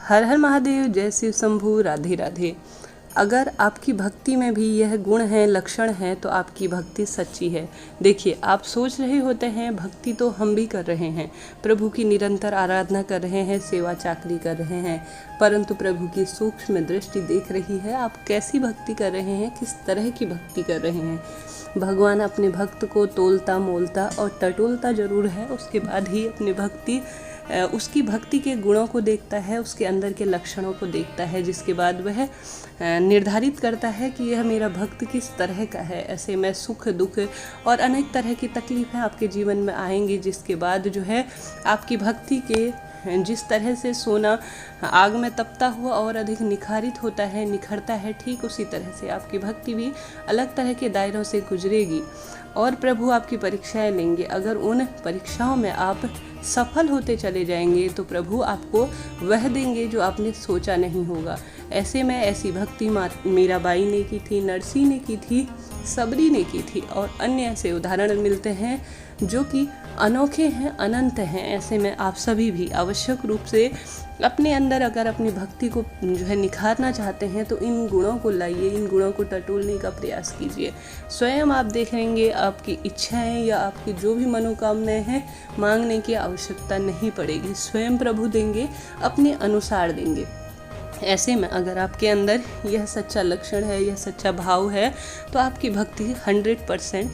हर हर महादेव, जय शिव शंभू, राधे राधे। अगर आपकी भक्ति में भी यह गुण है, लक्षण है, तो आपकी भक्ति सच्ची है। देखिए, आप सोच रहे होते हैं भक्ति तो हम भी कर रहे हैं, प्रभु की निरंतर आराधना कर रहे हैं, सेवा चाकरी कर रहे हैं, परंतु प्रभु की सूक्ष्म दृष्टि देख रही है आप कैसी भक्ति कर रहे हैं, किस तरह की भक्ति कर रहे हैं। भगवान अपने भक्त को तोलता मोलता और टटोलता जरूर है, उसके बाद ही अपनी उसकी भक्ति के गुणों को देखता है, उसके अंदर के लक्षणों को देखता है, जिसके बाद वह निर्धारित करता है कि यह मेरा भक्त किस तरह का है। ऐसे में सुख दुख और अनेक तरह की तकलीफ़ें आपके जीवन में आएंगी, जिसके बाद जो है आपकी भक्ति के जिस तरह से सोना आग में तपता हुआ और अधिक निखारित होता है, निखरता है, ठीक उसी तरह से आपकी भक्ति भी अलग तरह के दायरों से गुजरेगी और प्रभु आपकी परीक्षाएं लेंगे। अगर उन परीक्षाओं में आप सफल होते चले जाएंगे तो प्रभु आपको वह देंगे जो आपने सोचा नहीं होगा। ऐसे में ऐसी भक्ति मीराबाई ने की थी, नरसी ने की थी, सबरी ने की थी और अन्य ऐसे उदाहरण मिलते हैं जो कि अनोखे हैं, अनंत हैं। ऐसे में आप सभी भी आवश्यक रूप से अपने अंदर अगर अपनी भक्ति को जो है निखारना चाहते हैं तो इन गुणों को लाइए, इन गुणों को टटोलने का प्रयास कीजिए। स्वयं आप देखेंगे आपकी इच्छाएं या आपकी जो भी मनोकामनाएं हैं, मांगने की आवश्यकता नहीं पड़ेगी, स्वयं प्रभु देंगे, अपने अनुसार देंगे। ऐसे में अगर आपके अंदर यह सच्चा लक्षण है, यह सच्चा भाव है, तो आपकी भक्ति 100%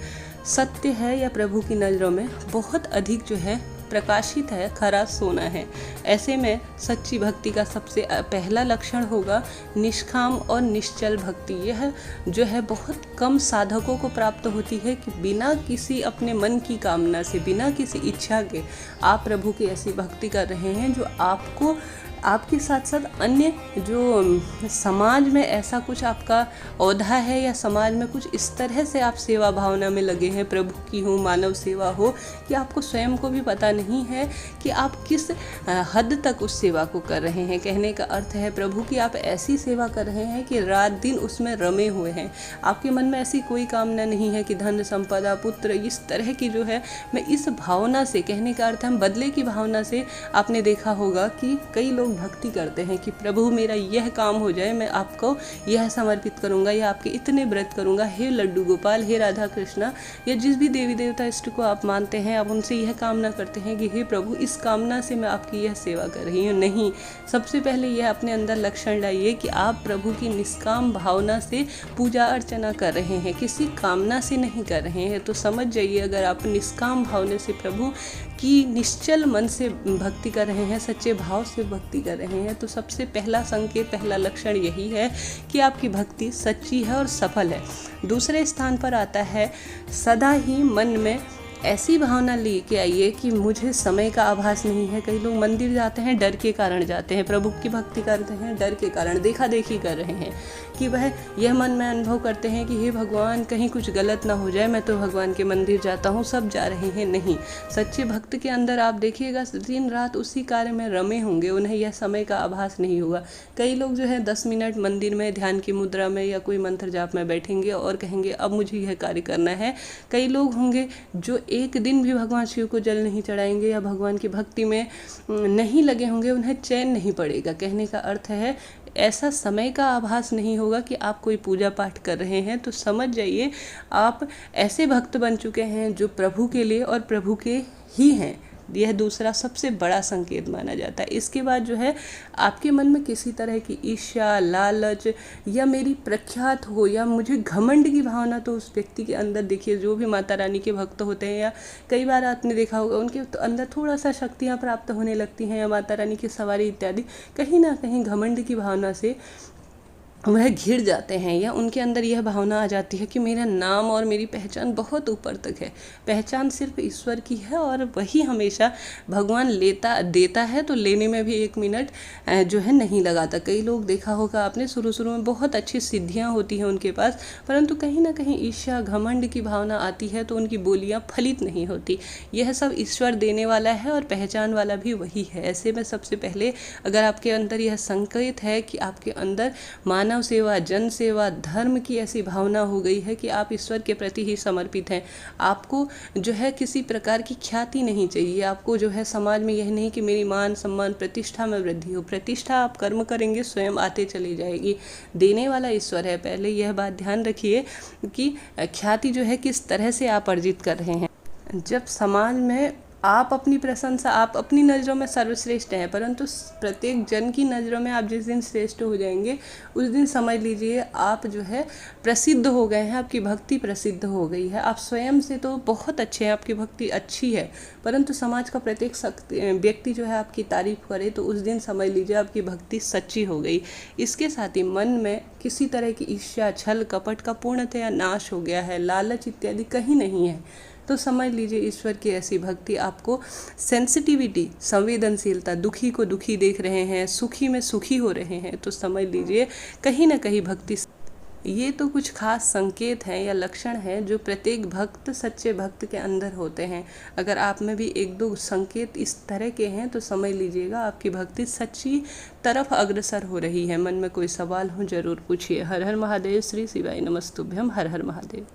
सत्य है या प्रभु की नज़रों में बहुत अधिक जो है प्रकाशित है, खरा सोना है। ऐसे में सच्ची भक्ति का सबसे पहला लक्षण होगा निष्काम और निश्चल भक्ति। यह जो है बहुत कम साधकों को प्राप्त होती है कि बिना किसी अपने मन की कामना से, बिना किसी इच्छा के आप प्रभु की ऐसी भक्ति कर रहे हैं जो आपको, आपके साथ साथ अन्य जो समाज में ऐसा कुछ आपका औधा है या समाज में कुछ इस तरह से आप सेवा भावना में लगे हैं, प्रभु की हो, मानव सेवा हो, कि आपको स्वयं को भी पता नहीं है कि आप किस हद तक उस सेवा को कर रहे हैं। कहने का अर्थ है प्रभु की आप ऐसी सेवा कर रहे हैं कि रात दिन उसमें रमे हुए हैं। आपके मन में ऐसी कोई कामना नहीं है कि धन संपदा पुत्र इस तरह की जो है, मैं इस भावना से, कहने का अर्थ हम बदले की भावना से, आपने देखा होगा कि कई लोग भक्ति करते हैं कि प्रभु मेरा यह काम हो जाए, मैं आपको यह समर्पित करूंगा या आपके इतने व्रत करूंगा, हे लड्डू गोपाल, हे राधा कृष्णा, या जिस भी देवी देवता इष्ट को आप मानते हैं, आप उनसे यह कामना करते हैं कि हे प्रभु इस कामना से मैं आपकी यह सेवा कर रही हूँ। नहीं, सबसे पहले यह अपने अंदर लक्षण लाइए कि आप प्रभु की निष्काम भावना से पूजा अर्चना कर रहे हैं, किसी कामना से नहीं कर रहे हैं। तो समझ जाइए, अगर आप निष्काम भावना से प्रभु की निश्चल मन से भक्ति कर रहे हैं, सच्चे भाव से भक्ति कर रहे हैं, तो सबसे पहला संकेत, पहला लक्षण यही है कि आपकी भक्ति सच्ची है और सफल है। दूसरे स्थान पर आता है सदा ही मन में ऐसी भावना लेके आइए कि मुझे समय का आभास नहीं है। कई लोग मंदिर जाते हैं, डर के कारण जाते हैं, प्रभु की भक्ति करते हैं डर के कारण, देखा देखी कर रहे हैं कि वह यह मन में अनुभव करते हैं कि हे भगवान कहीं कुछ गलत ना हो जाए, मैं तो भगवान के मंदिर जाता हूँ, सब जा रहे हैं। नहीं, सच्चे भक्त के अंदर आप देखिएगा दिन रात उसी कार्य में रमे होंगे, उन्हें यह समय का आभास नहीं होगा। कई लोग जो है 10 मिनट मंदिर में ध्यान की मुद्रा में या कोई मंत्र जाप में बैठेंगे और कहेंगे अब मुझे यह कार्य करना है। कई लोग होंगे जो एक दिन भी भगवान शिव को जल नहीं चढ़ाएंगे या भगवान की भक्ति में नहीं लगे होंगे, उन्हें चैन नहीं पड़ेगा। कहने का अर्थ है ऐसा समय का आभास नहीं होगा कि आप कोई पूजा पाठ कर रहे हैं। तो समझ जाइए आप ऐसे भक्त बन चुके हैं जो प्रभु के लिए और प्रभु के ही हैं। यह दूसरा सबसे बड़ा संकेत माना जाता है। इसके बाद जो है आपके मन में किसी तरह की ईर्ष्या, लालच या मेरी प्रख्यात हो या मुझे घमंड की भावना तो उस व्यक्ति के अंदर देखिए, जो भी माता रानी के भक्त होते हैं या कई बार आपने देखा होगा उनके तो अंदर थोड़ा सा शक्तियाँ प्राप्त होने लगती हैं या माता रानी की सवारी इत्यादि, कहीं ना कहीं घमंड की भावना से वह घिर जाते हैं या उनके अंदर यह भावना आ जाती है कि मेरा नाम और मेरी पहचान बहुत ऊपर तक है। पहचान सिर्फ ईश्वर की है और वही हमेशा भगवान देता है, तो लेने में भी 1 मिनट जो है नहीं लगाता। कई लोग देखा होगा आपने, शुरू में बहुत अच्छी सिद्धियां होती हैं उनके पास, परंतु कहीं ना कहीं ईर्ष्या घमंड की भावना आती है तो उनकी बोलियाँ फलित नहीं होती। यह सब ईश्वर देने वाला है और पहचान वाला भी वही है। ऐसे में सबसे पहले अगर आपके अंदर यह संकेत है कि आपके अंदर मानव मानव सेवा, जन सेवा, धर्म की ऐसी भावना हो गई है कि आप ईश्वर के प्रति ही समर्पित हैं। आपको जो है किसी प्रकार की ख्याति नहीं चाहिए। आपको जो है समाज में यह नहीं कि मेरी मान सम्मान प्रतिष्ठा में वृद्धि हो। प्रतिष्ठा आप कर्म करेंगे स्वयं आते चली जाएगी। देने वाला ईश्वर है। पहले यह बात ध्यान रखिए कि ख्याति जो है किस तरह से आप अर्जित कर रहे हैं। जब समाज में आप अपनी प्रशंसा, आप अपनी नज़रों में सर्वश्रेष्ठ हैं, परंतु प्रत्येक जन की नज़रों में आप जिस दिन श्रेष्ठ हो जाएंगे उस दिन समझ लीजिए आप जो है प्रसिद्ध हो गए हैं। आपकी भक्ति प्रसिद्ध हो गई है। आप स्वयं से तो बहुत अच्छे हैं, आपकी भक्ति अच्छी है, परंतु समाज का प्रत्येक व्यक्ति जो है आपकी तारीफ करे तो उस दिन समझ लीजिए आपकी भक्ति सच्ची हो गई। इसके साथ ही मन में किसी तरह की ईर्ष्या, छल, कपट का पूर्णतया नाश हो गया है। लालच इत्यादि कहीं नहीं है। तो समझ लीजिए ईश्वर की ऐसी भक्ति आपको सेंसिटिविटी, संवेदनशीलता, दुखी को दुखी देख रहे हैं, सुखी में सुखी हो रहे हैं, तो समझ लीजिए कहीं ना कहीं भक्ति। ये तो कुछ खास संकेत हैं या लक्षण हैं जो प्रत्येक भक्त, सच्चे भक्त के अंदर होते हैं। अगर आप में भी एक दो संकेत इस तरह के हैं तो समझ लीजिएगा आपकी भक्ति सच्ची तरफ अग्रसर हो रही है। मन में कोई सवाल हो जरूर पूछिए। हर हर महादेव। श्री शिवाय नमस्तुभ्यम। हर हर महादेव।